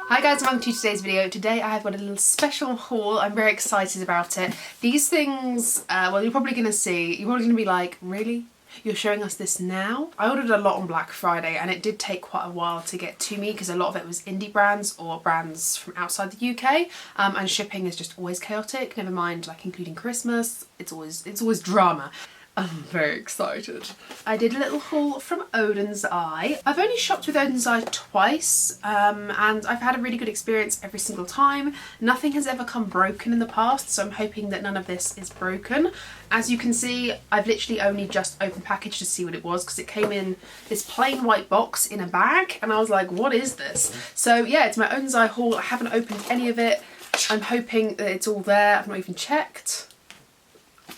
Hi guys, welcome to today's video. Today I have got a little special haul. I'm very excited about it. These things, well, you're probably going to see, you're probably going to be like, really? You're showing us this now? I ordered a lot on Black Friday and it did take quite a while to get to me because a lot of it was indie brands or brands from outside the UK, and shipping is just always chaotic, never mind like including Christmas. It's always drama. I'm very excited. I did a little haul from Oden's Eye. I've only shopped with Oden's Eye twice, and I've had a really good experience every single time. Nothing has ever come broken in the past, so I'm hoping that none of this is broken. As you can see, I've literally only just opened package to see what it was because it came in this plain white box in a bag and I was like, what is this? So yeah, it's my Oden's Eye haul. I haven't opened any of it. I'm hoping that it's all there. I've not even checked.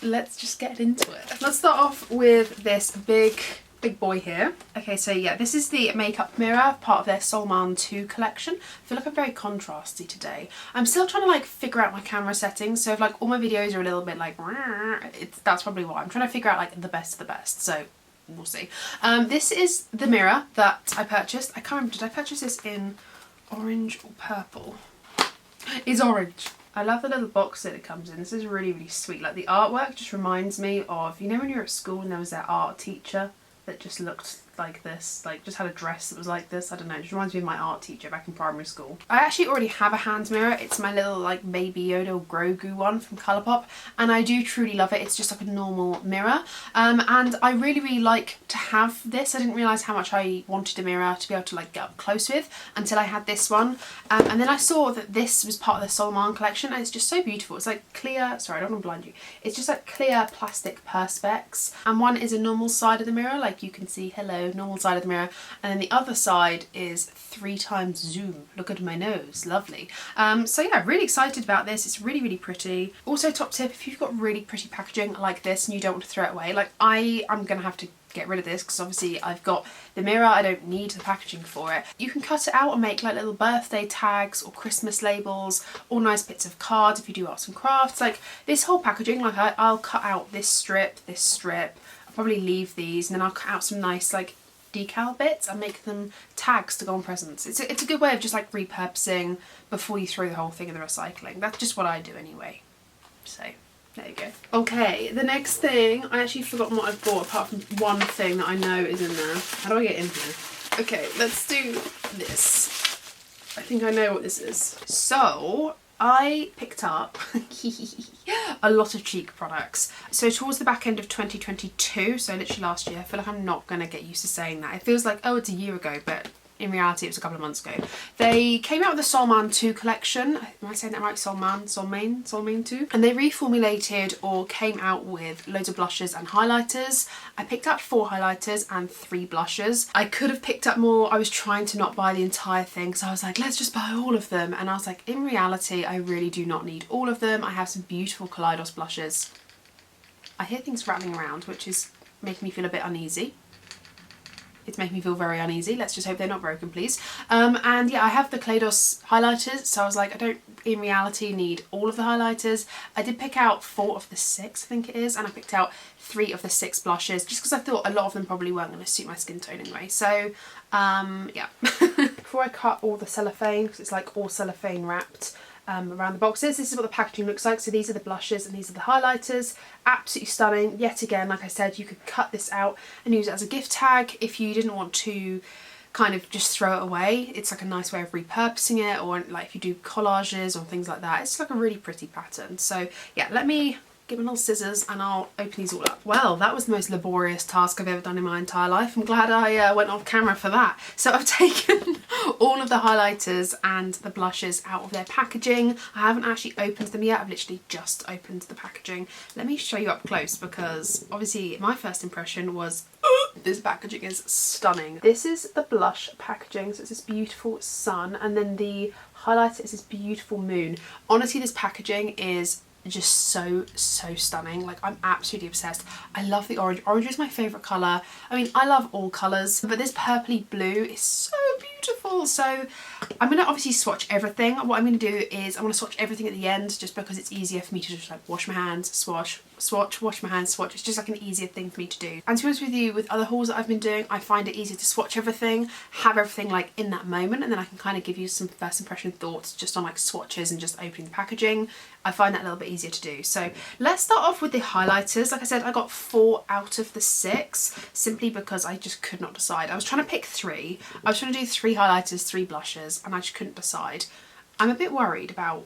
Let's just get into it. Let's start off with this big boy here. Okay, so yeah, this is the makeup mirror, part of their Solman 2 collection. I feel like I'm very contrasty today. I'm still trying to like figure out my camera settings, so if like all my videos are a little bit like, that's probably why. I'm trying to figure out like the best of the best, so we'll see. This is the mirror that I purchased. I can't remember, did I purchase this in orange or purple? It's orange. I love the little box that it comes in. This is really, really sweet. Like the artwork just reminds me of, you know when you were at school and there was that art teacher that just looked like this, like just had a dress that was like this. I don't know, it just reminds me of my art teacher back in primary school. I actually already have a hand mirror. It's my little like Baby Yoda or Grogu one from Colourpop, and I do truly love it. It's just like a normal mirror, and I really, really like to have this. I didn't realise how much I wanted a mirror to be able to like get up close with until I had this one, and then I saw that this was part of the Solman collection and it's just so beautiful. It's like clear, sorry I don't want to blind you, it's just like clear plastic perspex, and one is a normal side of the mirror, like you can see, hello, normal side of the mirror, and then the other side is 3 times zoom. Look at my nose, lovely. So yeah, really excited about this. It's really, really pretty. Also, top tip, if you've got really pretty packaging like this and you don't want to throw it away, like I'm gonna have to get rid of this because obviously I've got the mirror, I don't need the packaging for it. You can cut it out and make like little birthday tags or Christmas labels or nice bits of cards if you do arts and crafts. Like this whole packaging, like I'll cut out this strip, I'll probably leave these, and then I'll cut out some nice like decal bits and make them tags to go on presents. It's a good way of just like repurposing before you throw the whole thing in the recycling. That's just what I do anyway. So there you go. Okay, the next thing, I actually forgotten what I've bought apart from one thing that I know is in there. How do I get in here? Okay, let's do this. I think I know what this is. So I picked up a lot of cheek products. So towards the back end of 2022, so literally last year, I feel like I'm not going to get used to saying that. It feels like, oh, it's a year ago, but in reality it was a couple of months ago. They came out with the Solman 2 collection. Am I saying that right? Solman 2? And they reformulated or came out with loads of blushes and highlighters. I picked up 4 highlighters and 3 blushes. I could have picked up more. I was trying to not buy the entire thing, so I was like, let's just buy all of them. And I was like, in reality, I really do not need all of them. I have some beautiful Kaleidos blushes. I hear things rattling around, which is making me feel a bit uneasy. It's making me feel very uneasy. Let's just hope they're not broken, please. And yeah, I have the Kaleidos highlighters, so I was like, I don't in reality need all of the highlighters. I did pick out 4 of the 6, I think it is, and I picked out 3 of the 6 blushes just because I thought a lot of them probably weren't going to suit my skin tone anyway. So yeah. Before I cut all the cellophane, because it's like all cellophane wrapped around the boxes, this is what the packaging looks like. So these are the blushes and these are the highlighters. Absolutely stunning. Yet again, like I said, you could cut this out and use it as a gift tag if you didn't want to kind of just throw it away. It's like a nice way of repurposing it, or like if you do collages or things like that. It's like a really pretty pattern. So yeah, let me get my little scissors and I'll open these all up. Well, that was the most laborious task I've ever done in my entire life. I'm glad I went off camera for that. So I've taken all of the highlighters and the blushes out of their packaging. I haven't actually opened them yet. I've literally just opened the packaging. Let me show you up close because obviously my first impression was this packaging is stunning. This is the blush packaging, so it's this beautiful sun, and then the highlighter is this beautiful moon. Honestly, this packaging is just so stunning. Like, I'm absolutely obsessed. I love the orange. Orange is my favourite colour. I mean, I love all colours, but this purpley blue is so beautiful. beautiful. So I'm going to obviously swatch everything. What I'm going to do is I'm going to swatch everything at the end, just because it's easier for me to just like wash my hands, swatch, wash my hands, swatch. It's just like an easier thing for me to do. And to be honest with you, with other hauls that I've been doing, I find it easier to swatch everything, have everything like in that moment, and then I can kind of give you some first impression thoughts just on like swatches and just opening the packaging. I find that a little bit easier to do. So let's start off with the highlighters. Like I said, I got 4 out of the 6 simply because I just could not decide. I was trying to pick 3. I was trying to do 3 highlighters, 3 blushes, and I just couldn't decide. I'm a bit worried about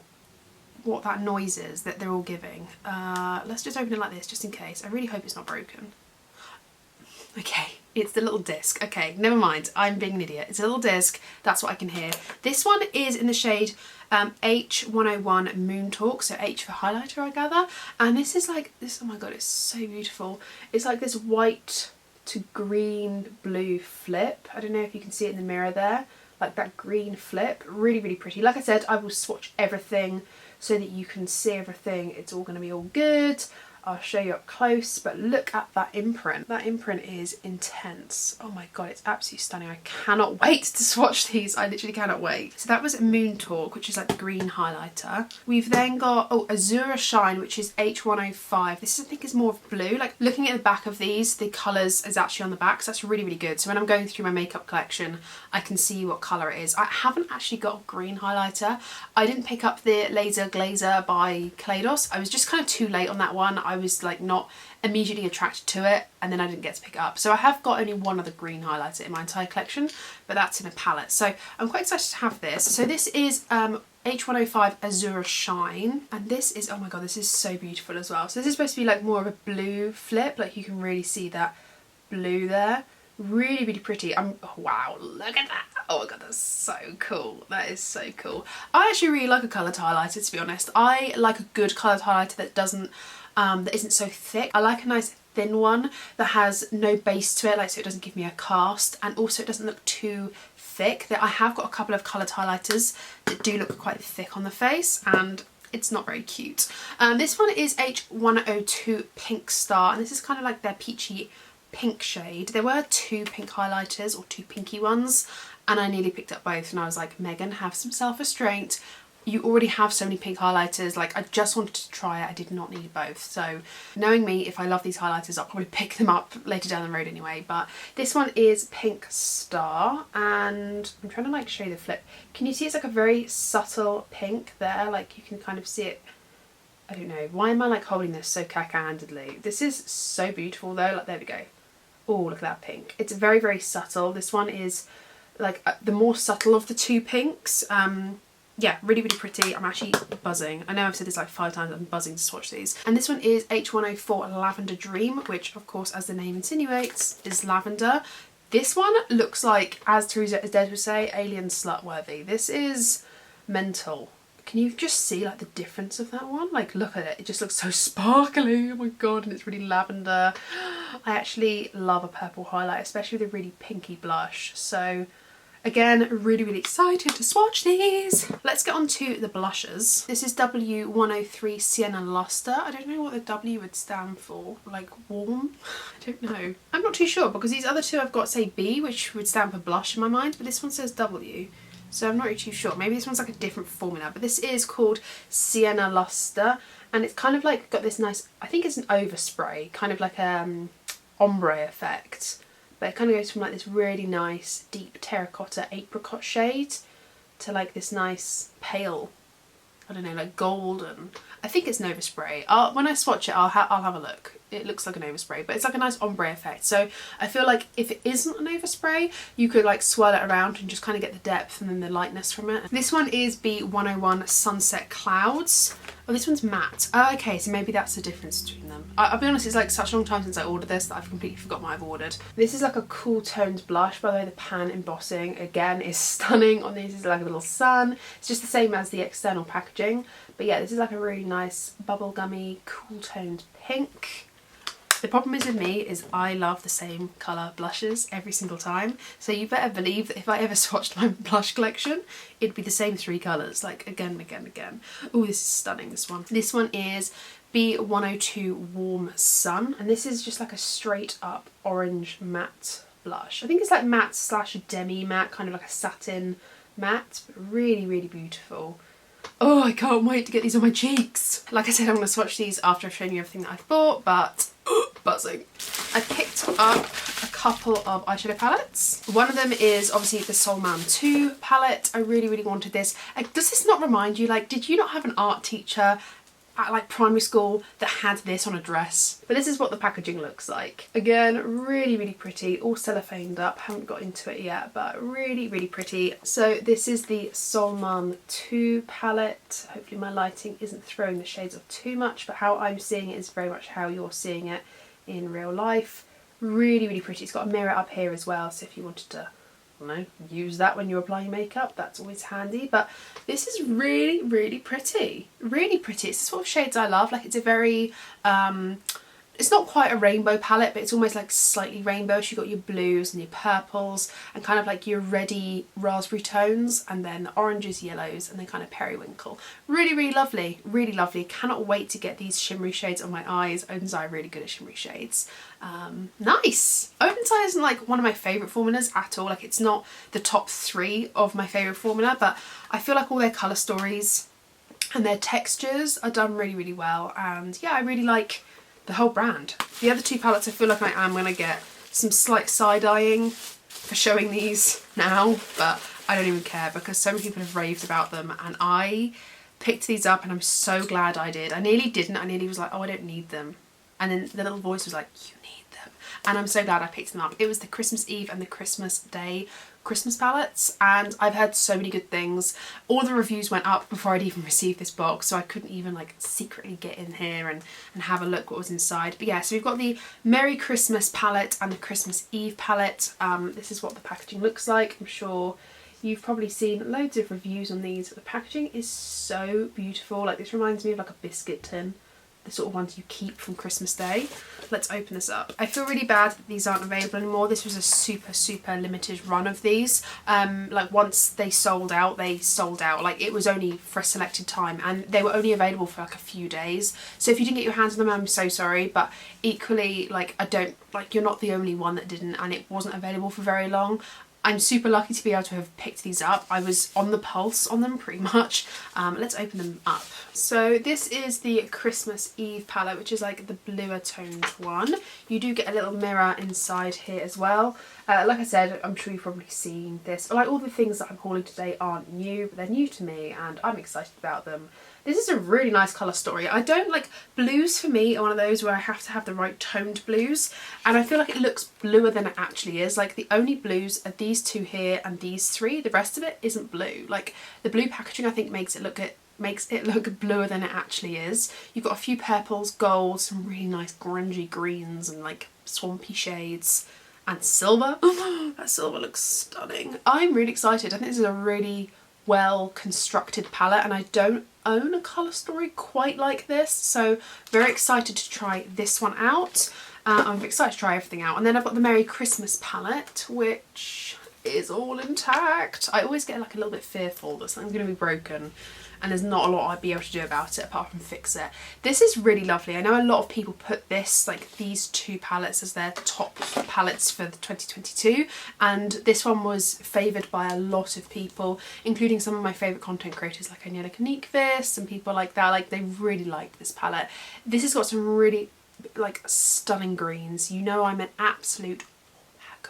what that noise is that they're all giving. Let's just open it like this just in case. I really hope it's not broken. Okay, it's the little disc. Okay, never mind. I'm being an idiot. It's a little disc. That's what I can hear. This one is in the shade H101 Moon Talk. So H for highlighter, I gather. And this is like this. Oh my god, it's so beautiful. It's like this white to green blue flip. I don't know if you can see it in the mirror there. Like that green flip. Really, really pretty. Like I said, I will swatch everything so that you can see everything. It's all going to be all good. I'll show you up close, but look at that imprint. That imprint is intense. Oh my god, it's absolutely stunning. I cannot wait to swatch these. I literally cannot wait. So that was Moon Talk, which is like the green highlighter. We've then got, oh, Azura Shine, which is H105. This I think is more of blue. Like looking at the back of these, the colours is actually on the back, so that's really, really good. So when I'm going through my makeup collection, I can see what colour it is. I haven't actually got a green highlighter. I didn't pick up the Laser Glazer by Kaleidos. I was just kind of too late on that one. I was like not immediately attracted to it, and then I didn't get to pick it up. So I have got only one other green highlighter in my entire collection, but that's in a palette. So I'm quite excited to have this. So this is H105 Azura Shine, and this is, oh my god, this is so beautiful as well. So this is supposed to be like more of a blue flip, like you can really see that blue there. Really, really pretty. Oh, wow, look at that. Oh my god, that's so cool. That is so cool. I actually really like a coloured highlighter, to be honest. I like a good coloured highlighter that doesn't that isn't so thick. I like a nice thin one that has no base to it, like so it doesn't give me a cast, and also it doesn't look too thick. I have got a couple of coloured highlighters that do look quite thick on the face, and it's not very cute. This one is H102 Pink Star, and this is kind of like their peachy pink shade. There were 2 pink highlighters, or 2 pinky ones, and I nearly picked up both, and I was like, Megan, have some self-restraint. You already have so many pink highlighters. Like, I just wanted to try it. I did not need both. So knowing me, if I love these highlighters, I'll probably pick them up later down the road anyway. But this one is Pink Star, and I'm trying to like show you the flip. Can you see it's like a very subtle pink there? Like you can kind of see it. I don't know. Why am I like holding this so cack-handedly? This is so beautiful though. Like, there we go. Oh, look at that pink. It's very, very subtle. This one is like the more subtle of the 2 pinks. Yeah, really, really pretty. I'm actually buzzing. I know I've said this like 5 times, I'm buzzing to swatch these. And this one is H104 Lavender Dream, which of course, as the name insinuates, is lavender. This one looks like, as Teresa is dead would say, alien slut worthy. This is mental. Can you just see like the difference of that one? Like, look at it. It just looks so sparkly. Oh my god, and it's really lavender. I actually love a purple highlight, especially with a really pinky blush. So again, really, really excited to swatch these. Let's get on to the blushes. This is W103 Sienna Luster. I don't know what the W would stand for. Like warm? I don't know. I'm not too sure because these other 2 I've got say B, which would stand for blush in my mind, but this one says W. So I'm not really too sure. Maybe this one's like a different formula, but this is called Sienna Luster, and it's kind of like got this nice, I think it's an overspray, kind of like ombre effect. But it kind of goes from like this really nice deep terracotta apricot shade to like this nice pale, I don't know, like golden. I think it's an overspray. When I swatch it, I'll have a look. It looks like an overspray, but it's like a nice ombre effect. So I feel like if it isn't an overspray, you could like swirl it around and just kind of get the depth and then the lightness from it. This one is B101 Sunset Clouds. Oh, this one's matte. Oh, okay, so maybe that's the difference between them. I'll be honest, it's like such a long time since I ordered this that I've completely forgotten what I've ordered. This is like a cool toned blush. By the way, the pan embossing again is stunning on these. It's like a little sun. It's just the same as the external packaging. But yeah, this is like a really nice bubblegummy, cool toned pink. The problem is with me is I love the same colour blushes every single time. So you better believe that if I ever swatched my blush collection, it'd be the same 3 colours, like again and again and again. Oh, this is stunning, this one. This one is B102 Warm Sun, and this is just like a straight up orange matte blush. I think it's like matte slash demi matte, kind of like a satin matte, but really, really beautiful. Oh, I can't wait to get these on my cheeks. Like I said, I'm going to swatch these after I've shown you everything that I've bought, but buzzing. I picked up a couple of eyeshadow palettes. One of them is obviously the Soul Man 2 palette. I really, really wanted this. Does this not remind you, like, did you not have an art teacher at like primary school that had this on a dress? But this is what the packaging looks like. Again, really, really pretty, all cellophaned up. Haven't got into it yet, but really, really pretty. So this is the Soul Man 2 palette. Hopefully my lighting isn't throwing the shades off too much, but how I'm seeing it is very much how you're seeing it in real life. Really, really pretty. It's got a mirror up here as well, so if you wanted to, I don't know, use that when you're applying makeup, that's always handy. But this is really, really pretty. Really pretty. It's the sort of shades I love. Like, it's a very it's not quite a rainbow palette, but it's almost like slightly rainbowish. You've got your blues and your purples and kind of like your reddy raspberry tones, and then oranges, yellows, and then kind of periwinkle. Really, really lovely. Really lovely. Cannot wait to get these shimmery shades on my eyes. Oden's Eye are really good at shimmery shades. Nice. Oden's Eye isn't like one of my favourite formulas at all. Like, it's not the top 3 of my favourite formula, but I feel like all their colour stories and their textures are done really, really well. And yeah, I really like the whole brand. The other 2 palettes, I feel like I am going to get some slight side-eyeing for showing these now, but I don't even care because so many people have raved about them, and I picked these up and I'm so glad I did. I nearly didn't. I nearly was like, oh, I don't need them. And then the little voice was like, you need them. And I'm so glad I picked them up. It was the Christmas Eve and the Christmas Day Christmas palettes, and I've heard so many good things. All the reviews went up before I'd even received this box, so I couldn't even like secretly get in here and have a look what was inside. But yeah, so we've got the Merry Christmas palette and the Christmas Eve palette. This is what the packaging looks like. I'm sure you've probably seen loads of reviews on these. The packaging is so beautiful. Like, this reminds me of like a biscuit tin, the sort of ones you keep from Christmas Day. Let's open this up. I feel really bad that these aren't available anymore. This was a super, super limited run of these. Like, once they sold out, they sold out. Like, it was only for a selected time, and they were only available for like a few days. So if you didn't get your hands on them, I'm so sorry, but equally, like, you're not the only one that didn't, and it wasn't available for very long. I'm super lucky to be able to have picked these up. I was on the pulse on them pretty much. Let's open them up. So this is the Christmas Eve palette, which is like the bluer toned one. You do get a little mirror inside here as well. Like I said, I'm sure you've probably seen this. Like, all the things that I'm hauling today aren't new, but they're new to me and I'm excited about them. This is a really nice colour story. I don't like blues. For me are one of those where I have to have the right toned blues, and I feel like it looks bluer than it actually is. Like, the only blues are these 2 here and these 3. The rest of it isn't blue. Like, the blue packaging I think makes it look bluer than it actually is. You've got a few purples, golds, some really nice grungy greens and like swampy shades, and silver. That silver looks stunning. I'm really excited. I think this is a really well constructed palette, and I don't own a colour story quite like this, so very excited to try this one out. I'm excited to try everything out. And then I've got the Merry Christmas palette, which is all intact. I always get like a little bit fearful that something's going to be broken and there's not a lot I'd be able to do about it apart from fix it. This is really lovely. I know a lot of people put this, like these 2 palettes, as their top palettes for the 2022, and this one was favoured by a lot of people, including some of my favourite content creators like Angelica Nyqvist and people like that. Like, they really liked this palette. This has got some really like stunning greens. You know, I'm an absolute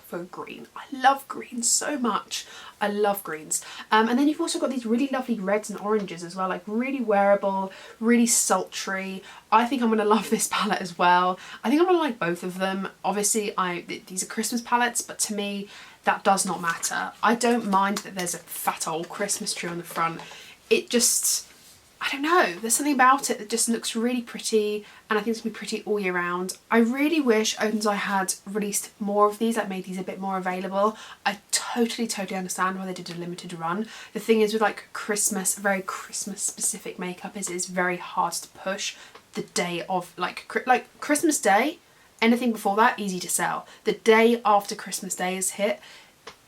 for green. I love green so much. I love greens. And then you've also got these really lovely reds and oranges as well, like really wearable, really sultry. I think I'm going to love this palette as well. I think I'm going to like both of them. Obviously, these are Christmas palettes, but to me, that does not matter. I don't mind that there's a fat old Christmas tree on the front. It just, I don't know, there's something about it that just looks really pretty, and I think it's going to be pretty all year round. I really wish Oden's Eye had released more of these, like made these a bit more available. I totally understand why they did a limited run. The thing is with like Christmas, very Christmas specific makeup is it's very hard to push the day of like Christmas Day. Anything before that, easy to sell. The day after Christmas Day is hit,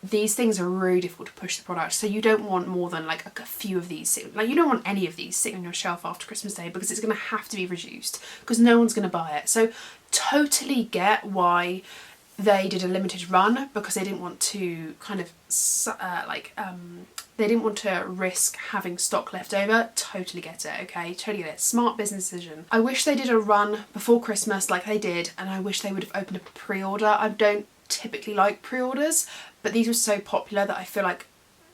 these things are really difficult to push the product, so you don't want more than like a few of these sitting, like you don't want any of these sitting on your shelf after Christmas Day, because it's going to have to be reduced because no one's going to buy it. So totally get why they did a limited run because they didn't want to kind of they didn't want to risk having stock left over. Totally get it, okay? Totally get it. Smart business decision. I wish they did a run before Christmas like they did, and I wish they would have opened a pre-order. I don't typically like pre-orders, but these were so popular that I feel like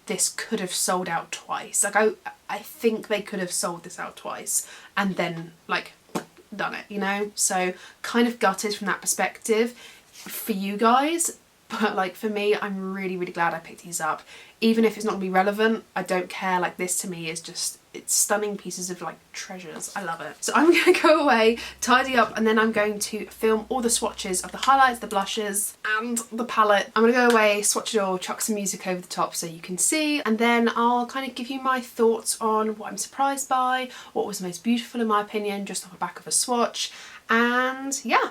this could have sold out twice. Like I think they could have sold this out twice and then like done it, you know? So kind of gutted from that perspective for you guys. But like for me, I'm really, really glad I picked these up. Even if it's not gonna be relevant, I don't care. Like this to me is just, it's stunning pieces of like treasures. I love it. So I'm gonna go away, tidy up, and then I'm going to film all the swatches of the highlights, the blushes, and the palette. I'm gonna go away, swatch it all, chuck some music over the top so you can see, and then I'll kind of give you my thoughts on what I'm surprised by, what was most beautiful in my opinion, just off the back of a swatch. And yeah,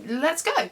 let's go.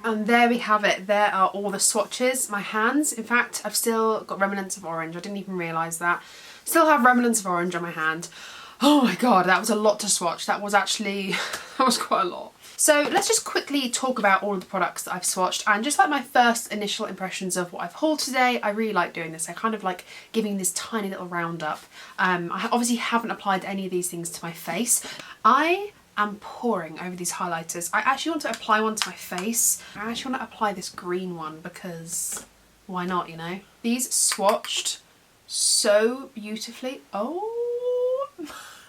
And there we have it. There are all the swatches. My hands, in fact, I've still got remnants of orange. I didn't even realise that. Still have remnants of orange on my hand. Oh my god, that was a lot to swatch. That was actually, that was quite a lot. So let's just quickly talk about all of the products that I've swatched, and just like my first initial impressions of what I've hauled today. I really like doing this. I kind of like giving this tiny little roundup. I obviously haven't applied any of these things to my face. I am poring over these highlighters. I actually want to apply one to my face. I actually want to apply this green one because why not, you know? These swatched so beautifully. Oh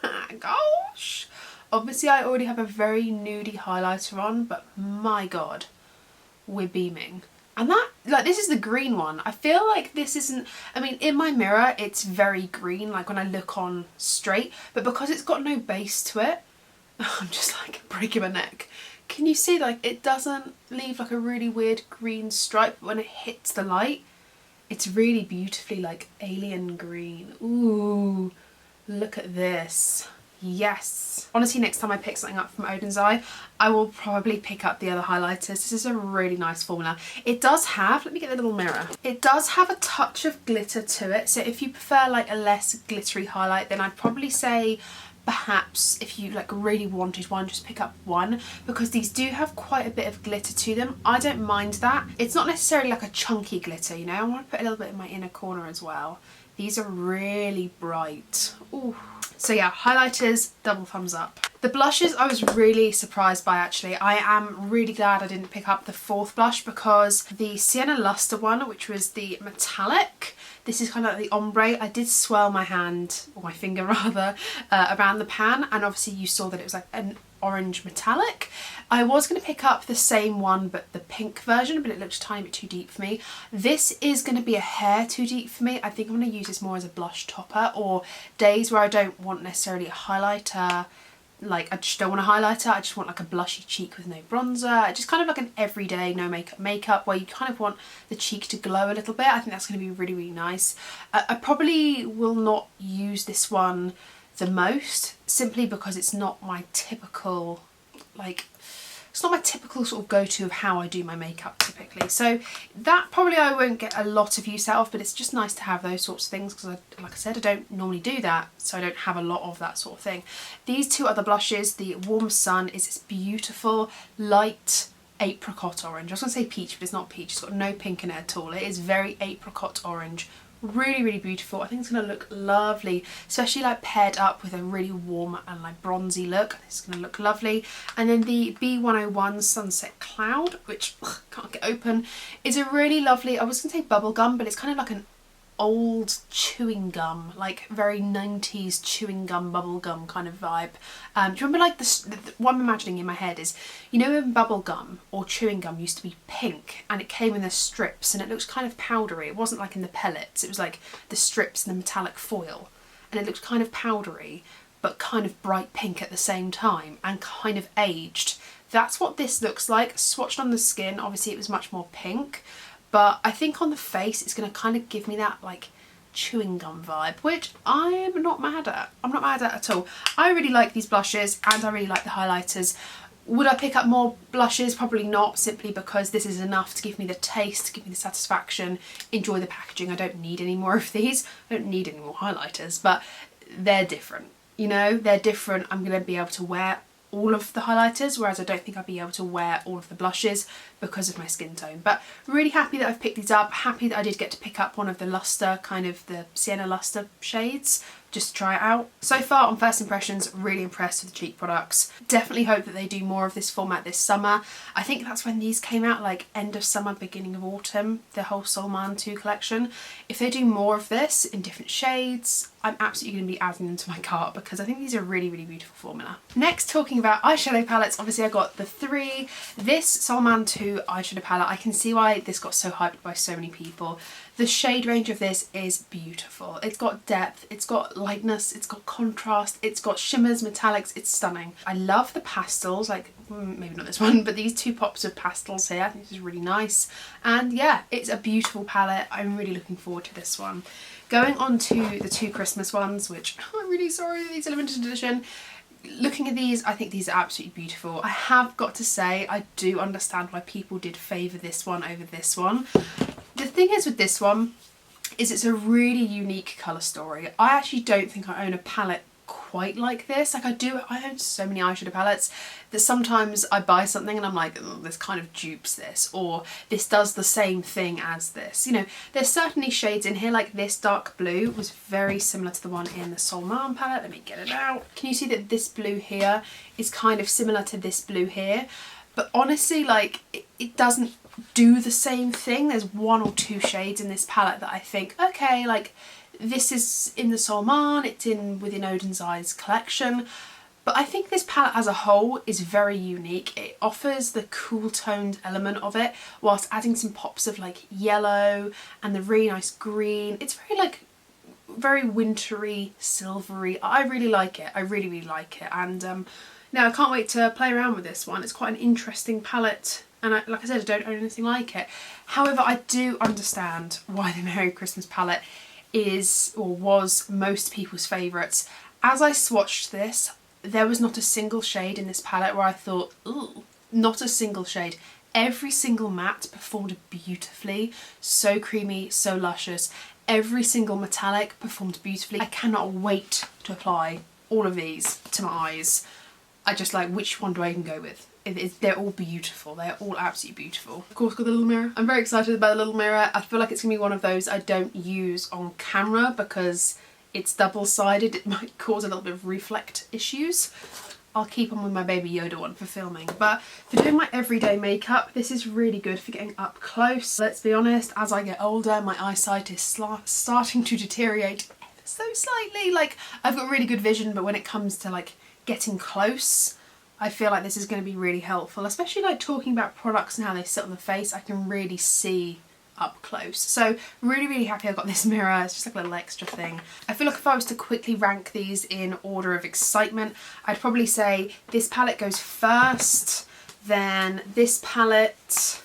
my gosh. Obviously I already have a very nudie highlighter on, but my god, we're beaming. And that, like, this is the green one. I feel like this isn't, I mean, in my mirror it's very green, like when I look on straight, but because it's got no base to it, I'm just like breaking my neck. Can you see, like, it doesn't leave like a really weird green stripe, but when it hits the light, it's really beautifully like alien green. Ooh, look at this. Yes. Honestly, next time I pick something up from Oden's Eye, I will probably pick up the other highlighters. This is a really nice formula. It does have, let me get the little mirror. It does have a touch of glitter to it. So if you prefer like a less glittery highlight, then I'd probably say perhaps if you like really wanted one, just pick up one, because these do have quite a bit of glitter to them. I don't mind that. It's not necessarily like a chunky glitter, you know. I want to put a little bit in my inner corner as well. These are really bright. Ooh. So yeah, highlighters, double thumbs up. The blushes I was really surprised by actually. I am really glad I didn't pick up the fourth blush because the Sienna Luster one, which was the metallic, this is kind of like the ombre, I did swirl my hand, or my finger rather, around the pan, and obviously you saw that it was like an orange metallic. I was going to pick up the same one but the pink version, but it looked a tiny bit too deep for me. This is going to be a hair too deep for me. I think I'm going to use this more as a blush topper, or days where I don't want necessarily a highlighter. Like I just don't want a highlighter, I just want like a blushy cheek with no bronzer, just kind of like an everyday no makeup where you kind of want the cheek to glow a little bit. I think that's going to be really, really nice. I probably will not use this one the most, simply because it's not my typical, like, it's not my typical sort of go-to of how I do my makeup typically. So that probably I won't get a lot of use out of, but it's just nice to have those sorts of things because, like I said, I don't normally do that, so I don't have a lot of that sort of thing. These two other blushes, the Warm Sun is this beautiful light apricot orange. I was going to say peach, but it's not peach. It's got no pink in it at all. It is very apricot orange. Really, really beautiful. I think it's going to look lovely, especially like paired up with a really warm and like bronzy look. It's going to look lovely. And then the B101 Sunset Cloud, which can't get open, is a really lovely, I was going to say bubble gum, but it's kind of like an old chewing gum, like very 90s chewing gum, bubble gum kind of vibe. Do you remember like what I'm imagining in my head is, you know when bubble gum or chewing gum used to be pink and it came in the strips and it looks kind of powdery. It wasn't like in the pellets, it was like the strips and the metallic foil, and it looked kind of powdery but kind of bright pink at the same time and kind of aged. That's what this looks like. Swatched on the skin, obviously it was much more pink, but I think on the face it's going to kind of give me that like chewing gum vibe, which I'm not mad at. I'm not mad at all. I really like these blushes and I really like the highlighters. Would I pick up more blushes? Probably not, simply because this is enough to give me the taste, to give me the satisfaction, enjoy the packaging. I don't need any more of these. I don't need any more highlighters, but they're different. You know, they're different. I'm going to be able to wear all of the highlighters, whereas I don't think I'll be able to wear all of the blushes because of my skin tone. But really happy that I've picked these up, happy that I did get to pick up one of the luster, kind of the Sienna Luster shades, just to try it out. So far on first impressions, really impressed with the cheek products. Definitely hope that they do more of this format this summer. I think that's when these came out, like end of summer, beginning of autumn, the whole Soul Man 2 collection. If they do more of this in different shades, I'm absolutely going to be adding them to my cart because I think these are a really, really beautiful formula. Next, talking about eyeshadow palettes, obviously I got the three. This Soul Man 2 eyeshadow palette, I can see why this got so hyped by so many people. The shade range of this is beautiful. It's got depth, it's got lightness, it's got contrast, it's got shimmers, metallics, it's stunning. I love the pastels, like maybe not this one, but these two pops of pastels here, I think this is really nice. And yeah, it's a beautiful palette. I'm really looking forward to this one. Going on to the two Christmas ones, which I'm really sorry, these are limited edition. Looking at these, I think these are absolutely beautiful. I have got to say, I do understand why people did favour this one over this one. The thing is with this one, is it's a really unique colour story. I actually don't think I own a palette quite like this. Like I own so many eyeshadow palettes that sometimes I buy something and I'm like, oh, this kind of dupes this, or this does the same thing as this. You know, there's certainly shades in here, like this dark blue was very similar to the one in the Soul Man palette. Let me get it out. Can you see that this blue here is kind of similar to this blue here? But honestly, like it doesn't do the same thing. There's one or two shades in this palette that I think, okay, like this is in the Soul Man, it's within Oden's Eyes collection, but I think this palette as a whole is very unique. It offers the cool toned element of it whilst adding some pops of like yellow and the really nice green. It's very like very wintry, silvery. I really like it. I really, really like it. And now I can't wait to play around with this one. It's quite an interesting palette. And like I said, I don't own anything like it. However, I do understand why the Merry Christmas palette is or was most people's favourites. As I swatched this, there was not a single shade in this palette where I thought, ooh, not a single shade. Every single matte performed beautifully, so creamy, so luscious. Every single metallic performed beautifully. I cannot wait to apply all of these to my eyes. I just like, which one do I even go with? They're all beautiful. They're all absolutely beautiful. Of course, got the little mirror. I'm very excited about the little mirror. I feel like it's gonna be one of those I don't use on camera because it's double-sided. It might cause a little bit of reflect issues. I'll keep on with my Baby Yoda one for filming. But for doing my everyday makeup, this is really good for getting up close. Let's be honest, as I get older, my eyesight is starting to deteriorate so slightly. Like, I've got really good vision, but when it comes to like getting close, I feel like this is going to be really helpful, especially like talking about products and how they sit on the face. I can really see up close. So really happy I got this mirror. It's just like a little extra thing. I feel like if I was to quickly rank these in order of excitement, I'd probably say this palette goes first, then this palette.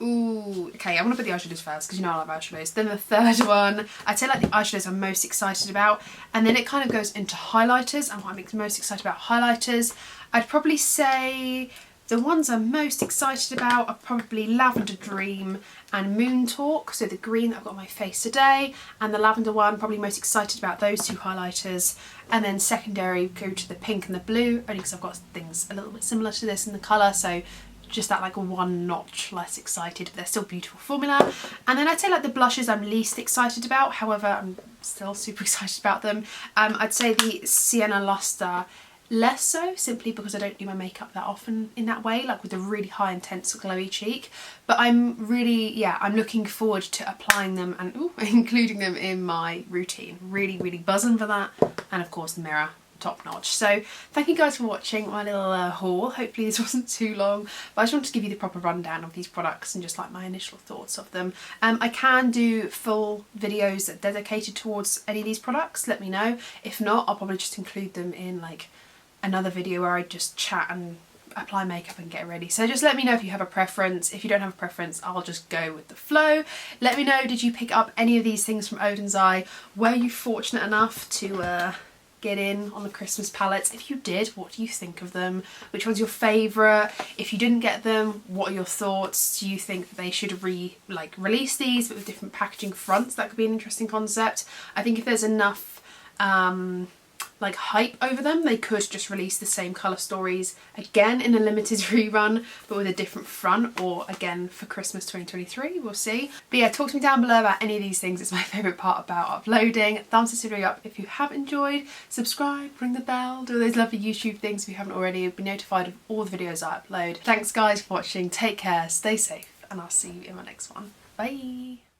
Ooh, okay, I'm gonna put the eyeshadows first because you know I love eyeshadows. Then the third one, I'd say like the eyeshadows I'm most excited about, and then it kind of goes into highlighters and what I'm most excited about highlighters. I'd probably say the ones I'm most excited about are probably Lavender Dream and Moon Talk, so the green that I've got on my face today, and the lavender one, probably most excited about those two highlighters. And then secondary, go to the pink and the blue, only because I've got things a little bit similar to this in the colour, so just that like one notch less excited, but they're still beautiful formula. And then I'd say like the blushes I'm least excited about, however I'm still super excited about them. I'd say the Sienna Luster less so, simply because I don't do my makeup that often in that way, like with a really high intense glowy cheek. But I'm really, yeah, I'm looking forward to applying them and including them in my routine. Really buzzing for that. And of course the mirror, top notch. So thank you guys for watching my little haul. Hopefully this wasn't too long, but I just wanted to give you the proper rundown of these products and just like my initial thoughts of them. I can do full videos dedicated towards any of these products, let me know. If not, I'll probably just include them in like another video where I just chat and apply makeup and get ready. So just let me know if you have a preference. If you don't have a preference, I'll just go with the flow. Let me know, did you pick up any of these things from Oden's Eye? Were you fortunate enough to get in on the Christmas palettes? If you did, what do you think of them? Which one's your favourite? If you didn't get them, what are your thoughts? Do you think that they should release these but with different packaging fronts? That could be an interesting concept. I think if there's enough like hype over them, they could just release the same colour stories again in a limited rerun but with a different front, or again for Christmas 2023, we'll see. But yeah, talk to me down below about any of these things. It's my favourite part about uploading. Thumbs this video up if you have enjoyed, subscribe, ring the bell, do all those lovely YouTube things if you haven't already. You'll be notified of all the videos I upload. Thanks guys for watching, take care, stay safe, and I'll see you in my next one. Bye!